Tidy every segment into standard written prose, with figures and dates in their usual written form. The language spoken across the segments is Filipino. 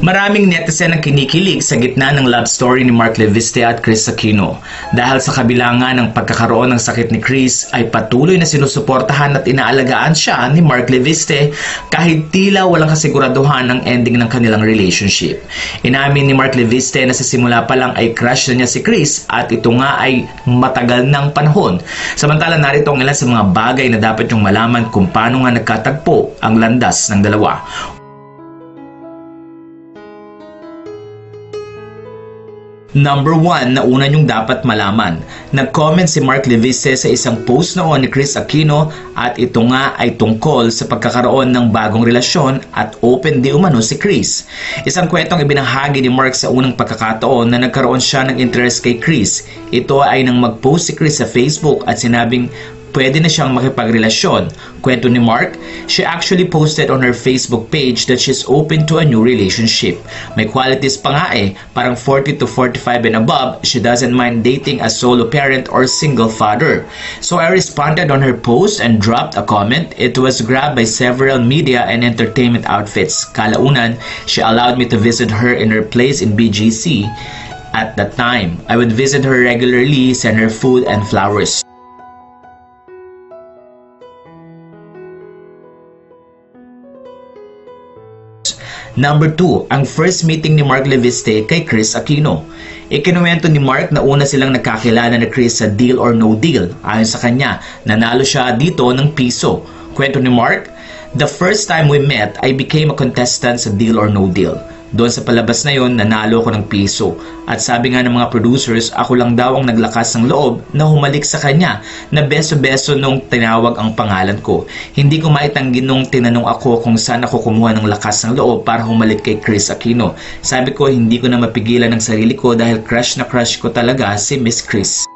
Maraming netizen ang kinikilig sa gitna ng love story ni Mark Leviste at Kris Aquino. Dahil sa kabilangan ng pagkakaroon ng sakit ni Kris ay patuloy na sinusuportahan at inaalagaan siya ni Mark Leviste kahit tila walang kasiguraduhan ng ending ng kanilang relationship. Inamin ni Mark Leviste na sa simula pa lang ay crush na niya si Kris at ito nga ay matagal ng panahon. Samantala narito ang ilan sa mga bagay na dapat niyong malaman kung paano nga nagkatagpo ang landas ng dalawa. Number 1 na una nyong dapat malaman. Nag-comment si Mark Leviste sa isang post noon ni Kris Aquino at ito nga ay tungkol sa pagkakaroon ng bagong relasyon at open di umano si Kris. Isang kwentong ibinahagi ni Mark sa unang pagkakataon na nagkaroon siya ng interest kay Kris. Ito ay nang mag-post si Kris sa Facebook at sinabing pwede na siyang makipagrelasyon. Kwento ni Mark, she actually posted on her Facebook page that she's open to a new relationship. May qualities pa nga parang 40 to 45 and above, she doesn't mind dating a solo parent or single father. So I responded on her post and dropped a comment. It was grabbed by several media and entertainment outfits. Kalaunan, she allowed me to visit her in her place in BGC. At that time, I would visit her regularly, send her food and flowers. Number 2, ang first meeting ni Mark Leviste kay Kris Aquino. Ikinuwento ni Mark na una silang nagkakilala ni Kris sa Deal or No Deal. Ayon sa kanya, nanalo siya dito ng piso. Kwento ni Mark, the first time we met, I became a contestant sa Deal or No Deal. Doon sa palabas na yon, nanalo ko ng piso. At sabi nga ng mga producers, ako lang daw ang naglakas ng loob na humalik sa kanya na beso-beso nung tinawag ang pangalan ko. Hindi ko maitanggi nung tinanong ako kung saan ako kumuha ng lakas ng loob para humalik kay Kris Aquino. Sabi ko, hindi ko na mapigilan ng sarili ko dahil crush na crush ko talaga si Miss Kris.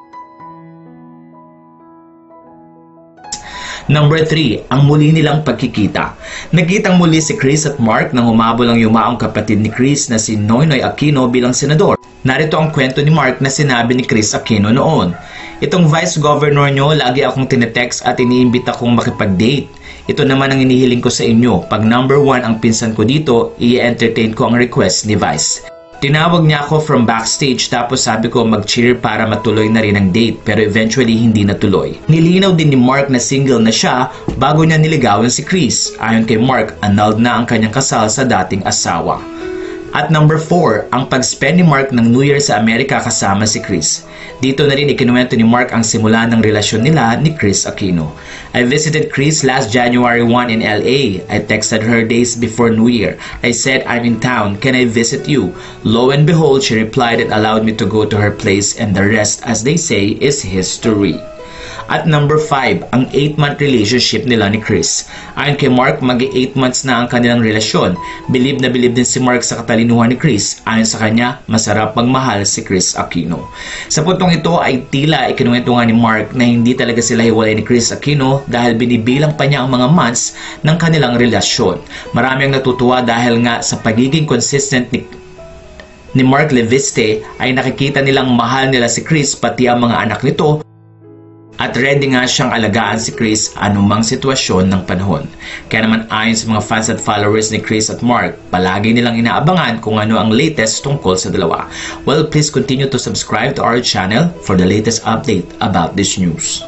Number 3, ang muli nilang pagkikita. Nagkitang muli si Kris at Mark nang humabol ang yumaong kapatid ni Kris na si Noynoy Aquino bilang senador. Narito ang kwento ni Mark na sinabi ni Kris Aquino noon. Itong vice governor nyo, lagi akong tinetext at iniimbita kong makipag-date. Ito naman ang inihiling ko sa inyo. Pag number 1 ang pinsan ko dito, i-entertain ko ang request ni Vice. Tinawag niya ako from backstage tapos sabi ko mag-cheer para matuloy na rin ang date pero eventually hindi natuloy. Nilinaw din ni Mark na single na siya bago niya niligawan si Kris. Ayon kay Mark, annulled na ang kanyang kasal sa dating asawa. At number 4, ang pag-spend ni Mark ng New Year sa Amerika kasama si Kris. Dito na rin ikinuwento ni Mark ang simula ng relasyon nila ni Kris Aquino. I visited Kris last January 1 in LA. I texted her days before New Year. I said, I'm in town. Can I visit you? Lo and behold, she replied and allowed me to go to her place and the rest, as they say, is history. At number 5, ang 8-month relationship nila ni Kris. Ayon kay Mark, mag-8 months na ang kanilang relasyon. Bilib na bilib din si Mark sa katalinuhan ni Kris. Ayon sa kanya, masarap magmahal si Kris Aquino. Sa puntong ito ay tila ikinuwento nga ni Mark na hindi talaga sila hiwalay ni Kris Aquino dahil binibilang pa niya ang mga months ng kanilang relasyon. Marami ang natutuwa dahil nga sa pagiging consistent ni Mark Leviste ay nakikita nilang mahal nila si Kris pati ang mga anak nito. At ready nga siyang alagaan si Kris anumang sitwasyon ng panahon. Kaya naman ayon sa mga fans at followers ni Kris at Mark, palagi nilang inaabangan kung ano ang latest tungkol sa dalawa. Well, please continue to subscribe to our channel for the latest update about this news.